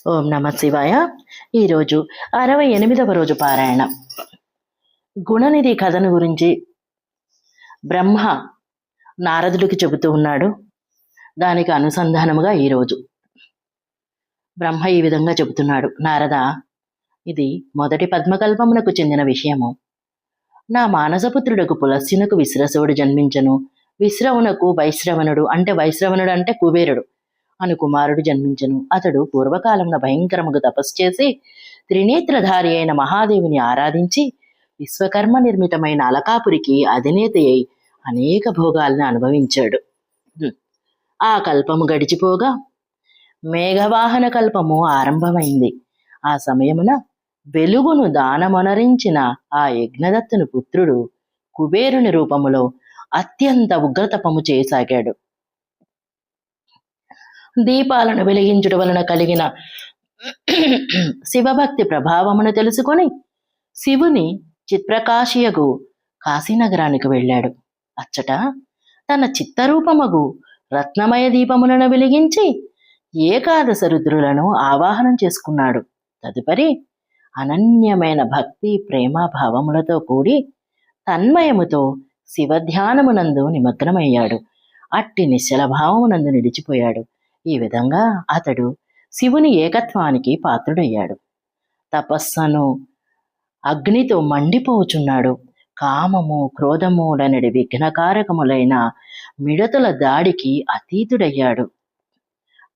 ఓం నమ శివాయ. ఈరోజు 68వ రోజు పారాయణ. గుణనిధి కథను గురించి బ్రహ్మ నారదుడికి చెబుతూ ఉన్నాడు. దానికి అనుసంధానముగా ఈరోజు బ్రహ్మ ఈ విధంగా చెబుతున్నాడు. నారద, ఇది మొదటి పద్మకల్పమునకు చెందిన విషయము. నా మానసపుత్రుడకు పులస్యునకు విశ్రసువుడు జన్మించను. విశ్రవునకు వైశ్రవణుడు అంటే కుబేరుడు అను కుమారుడు జన్మించను. అతడు పూర్వకాలమున భయంకరముగా తపస్సు చేసి త్రినేత్రధారి అయిన మహాదేవుని ఆరాధించి విశ్వకర్మ నిర్మితమైన అలకాపురికి అధినేత అయి అనేక భోగాలను అనుభవించాడు. ఆ కల్పము గడిచిపోగా మేఘవాహన కల్పము ఆరంభమైంది. ఆ సమయమున వెలుగును దానమొనరించిన ఆ యజ్ఞదత్తుని పుత్రుడు కుబేరుని రూపములో అత్యంత ఉగ్రతపము చేయసాగాడు. దీపాలను వెలిగించుట వలన కలిగిన శివభక్తి ప్రభావమును తెలుసుకొని శివుని చిత్ప్రకాశియగు కాశీనగరానికి వెళ్ళాడు. అచ్చట తన చిత్తరూపమగు రత్నమయ దీపములను వెలిగించి ఏకాదశ రుద్రులను ఆవాహనం చేసుకున్నాడు. తదుపరి అనన్యమైన భక్తి ప్రేమాభావములతో కూడి తన్మయముతో శివధ్యానమునందు నిమగ్నమయ్యాడు. అట్టి నిశ్చల భావమునందు నిలిచిపోయాడు. ఈ విధంగా అతడు శివుని ఏకత్వానికి పాత్రుడయ్యాడు. తపస్సును అగ్నితో మండిపోచున్నాడు. కామము క్రోధములనడి విఘ్నకారకములైన మిడతల దాడికి అతీతుడయ్యాడు.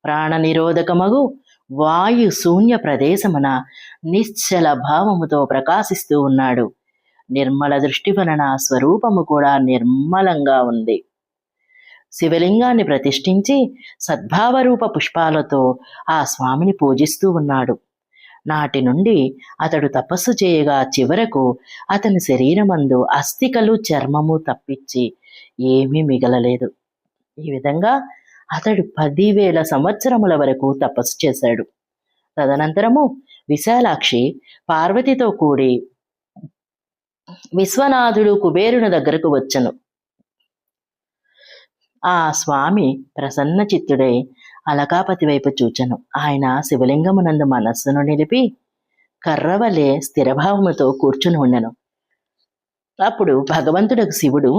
ప్రాణ నిరోధకమగు వాయు శూన్య ప్రదేశమున నిశ్చల భావముతో ప్రకాశిస్తూ ఉన్నాడు. నిర్మల దృష్టి వలన స్వరూపము కూడా నిర్మలంగా ఉంది. శివలింగాన్ని ప్రతిష్ఠించి సద్భావరూప పుష్పాలతో ఆ స్వామిని పూజిస్తూ ఉన్నాడు. నాటి నుండి అతడు తపస్సు చేయగా చివరకు అతని శరీరమందు అస్థికలు చర్మము తప్పించి ఏమీ మిగలలేదు. ఈ విధంగా అతడు 10,000 సంవత్సరముల వరకు తపస్సు చేశాడు. తదనంతరము విశాలాక్షి పార్వతితో కూడి విశ్వనాథుడు కుబేరుని దగ్గరకు వచ్చెను. ఆ స్వామి ప్రసన్న చిత్తుడై అలకాపతి వైపు చూచెను. ఆయన శివలింగమునందు మనస్సును నిలిపి కర్రవలే స్థిరభావముతో కూర్చుని ఉండెను. అప్పుడు భగవంతుడకు శివుడు,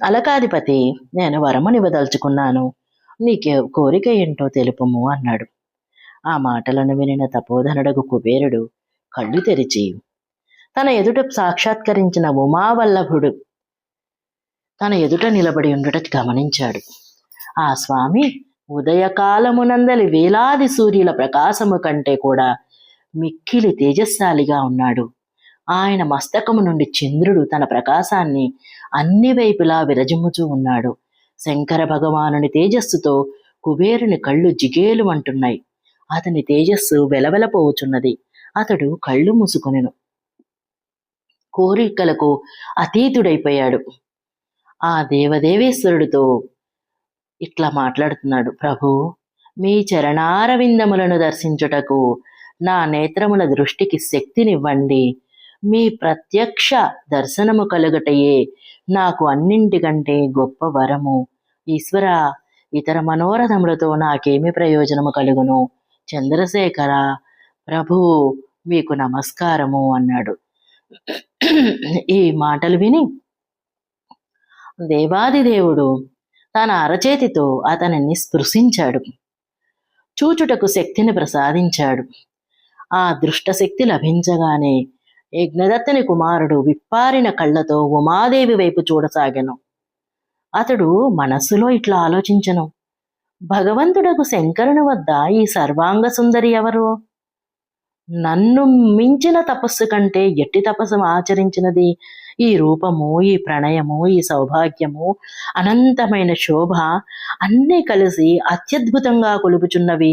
అలకాధిపతి, నేను వరమునివ్వదలుచుకున్నాను, నీకే కోరిక ఏంటో తెలుపుము అన్నాడు. ఆ మాటలను వినిన తపోధనుడకు కుబేరుడు కళ్ళు తెరిచి తన ఎదుట సాక్షాత్కరించిన ఉమావల్లభుడు తన ఎదుట నిలబడి ఉండుట గమనించాడు. ఆ స్వామి ఉదయకాలమునందలి వేలాది సూర్యుల ప్రకాశము కంటే కూడా మిక్కిలి తేజస్శాలిగా ఉన్నాడు. ఆయన మస్తకము నుండి చంద్రుడు తన ప్రకాశాన్ని అన్ని వైపులా విరజిమ్ముచూ ఉన్నాడు. శంకర భగవానుని తేజస్సుతో కుబేరుని కళ్ళు జిగేలు అంటున్నాయి. అతని తేజస్సు వెలవెలపోవుచున్నది. అతడు కళ్ళు మూసుకొనెను. కోరికలకు అతీతుడైపోయాడు. ఆ దేవదేవేశ్వరుడితో ఇట్లా మాట్లాడుతున్నాడు. ప్రభు, మీ చరణారవిందములను దర్శించుటకు నా నేత్రముల దృష్టికి శక్తినివ్వండి. మీ ప్రత్యక్ష దర్శనము కలుగటయే నాకు అన్నింటికంటే గొప్ప వరము. ఈశ్వర, ఇతర మనోరథములతో నాకేమి ప్రయోజనము కలుగును? చంద్రశేఖర ప్రభు, మీకు నమస్కారము అన్నాడు. ఈ మాటలు విని దేవాదిదేవుడు తన అరచేతితో అతనిని స్పృశించాడు. చూచుటకు శక్తిని ప్రసాదించాడు. ఆ దృష్టశక్తి లభించగానే యజ్ఞదత్తుని కుమారుడు విప్పారిన కళ్ళతో ఉమాదేవి వైపు చూడసాగెను. అతడు మనస్సులో ఇట్లా ఆలోచించెను, భగవంతుడకు శంకరుని వద్ద ఈ సర్వాంగ సుందరి ఎవరు? నన్ను మించిన తపస్సు కంటే ఎట్టి తపస్సు ఆచరించినది? ఈ రూపము, ఈ ప్రణయము, ఈ సౌభాగ్యము, అనంతమైన శోభ అన్నీ కలిసి అత్యద్భుతంగా కొలుపుచున్నవి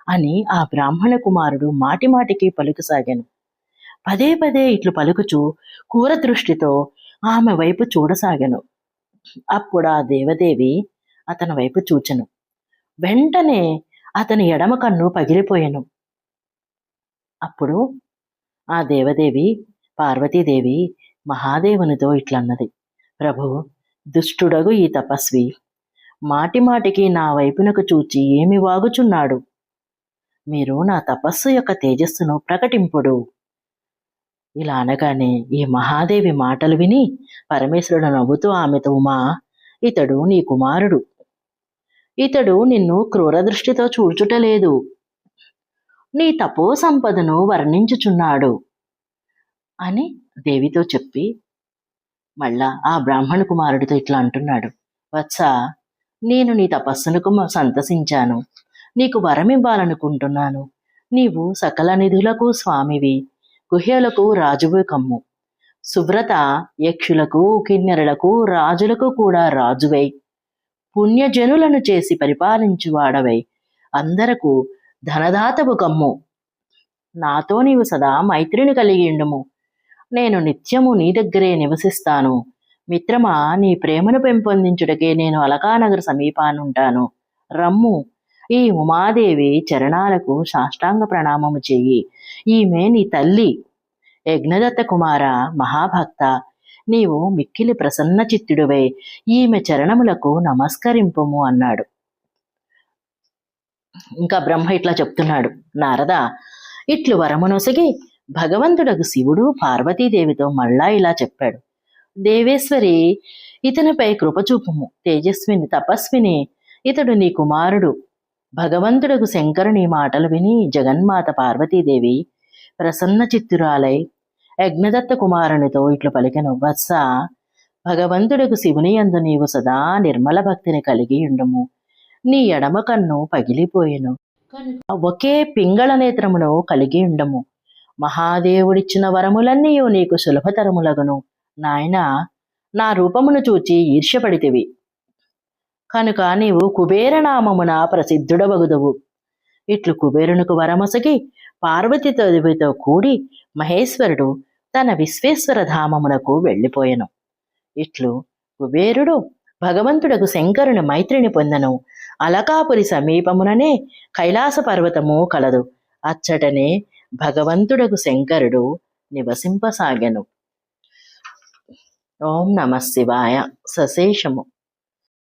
అని ఆ బ్రాహ్మణ కుమారుడు మాటిమాటికి పలుకసాగాను. పదే పదే ఇట్లు పలుకుచూ కూర దృష్టితో ఆమె వైపు చూడసాగాను. అప్పుడు ఆ దేవదేవి అతని వైపు చూచెను. వెంటనే అతని ఎడమ కన్ను పగిలిపోయెను. అప్పుడు ఆ దేవదేవి పార్వతీదేవి మహాదేవునితో ఇట్లన్నది, ప్రభు, దుష్టుడగు ఈ తపస్వి మాటిమాటికి నా వైపునకు చూచి ఏమి వాగుచున్నాడు? మీరు నా తపస్సు యొక్క తేజస్సును ప్రకటింపుడు. ఇలా అనగానే ఈ మహాదేవి మాటలు విని పరమేశ్వరుడు నవ్వుతూ ఆమెతో, ఉమా, ఇతడు నీ కుమారుడు. ఇతడు నిన్ను క్రూర దృష్టితో చూచుటలేదు, నీ తపో సంపదను వర్ణించుచున్నాడు అని దేవితో చెప్పి మళ్ళా ఆ బ్రాహ్మణ కుమారుడితో ఇట్లా అంటున్నాడు. వత్స, నేను నీ తపస్సునకు సంతసించాను, నీకు వరం ఇవ్వాలనుకుంటున్నాను. నీవు సకల నిధులకు స్వామివి, గుహ్యలకు రాజువు కమ్ము. సువ్రత యక్షులకు కిన్నెరలకు రాజులకు కూడా రాజువై పుణ్యజనులను చేసి పరిపాలించువాడవై అందరకు ధనదాతవు కమ్ము. నాతో నీవు సదా మైత్రిని కలిగి ఉండుము. నేను నిత్యము నీ దగ్గరే నివసిస్తాను. మిత్రమా, నీ ప్రేమను పెంపొందించుటకే నేను అలకానగర్ సమీపానుంటాను. రమ్ము, ఈ ఉమాదేవి చరణాలకు సాష్టాంగ ప్రణామము చెయ్యి. ఈమె నీ తల్లి. యజ్ఞదత్త కుమార మహాభక్త, నీవు మిక్కిలి ప్రసన్న చిత్తుడివై ఈమె చరణములకు నమస్కరింపుము అన్నాడు. ఇంకా బ్రహ్మ ఇట్లా చెప్తున్నాడు. నారద, ఇట్లు వరమునొసగి భగవంతుడకు శివుడు పార్వతీదేవితో మళ్ళా ఇలా చెప్పాడు. దేవేశ్వరి, ఇతనిపై కృపచూపుము. తేజస్విని, తపస్విని, ఇతడు నీ కుమారుడు. భగవంతుడకు శంకరుని మాటలు విని జగన్మాత పార్వతీదేవి ప్రసన్న చిత్తురాలై యజ్ఞదత్త కుమారునితో ఇట్లు పలికెను. వత్స, భగవంతుడకు శివుని యందు నీవు సదా నిర్మల భక్తిని కలిగి ఉండుము. నీ ఎడమ కన్ను పగిలిపోయెను, ఒకే పింగళ నేత్రమును కలిగి ఉండము. మహాదేవుడిచ్చిన వరములన్నీ నీకు సులభతరములగును. నాయనా, నా రూపమును చూచి ఈర్ష్యపడితివి కనుక నీవు కుబేరనామమున ప్రసిద్ధుడవగుదువు. ఇట్లు కుబేరునికి వరమొసగి పార్వతీదేవితో కూడి మహేశ్వరుడు తన విశ్వేశ్వర ధామమునకు వెళ్ళిపోయెను. ఇట్లు కుబేరుడు భగవంతుడకు శంకరుని మైత్రిని పొందెను. అలకాపురి సమీపముననే కైలాస పర్వతము కలదు. అచ్చటనే భగవంతుడకు శంకరుడు నివసింపసాగెను. ఓం నమః శివాయ. సశేషము.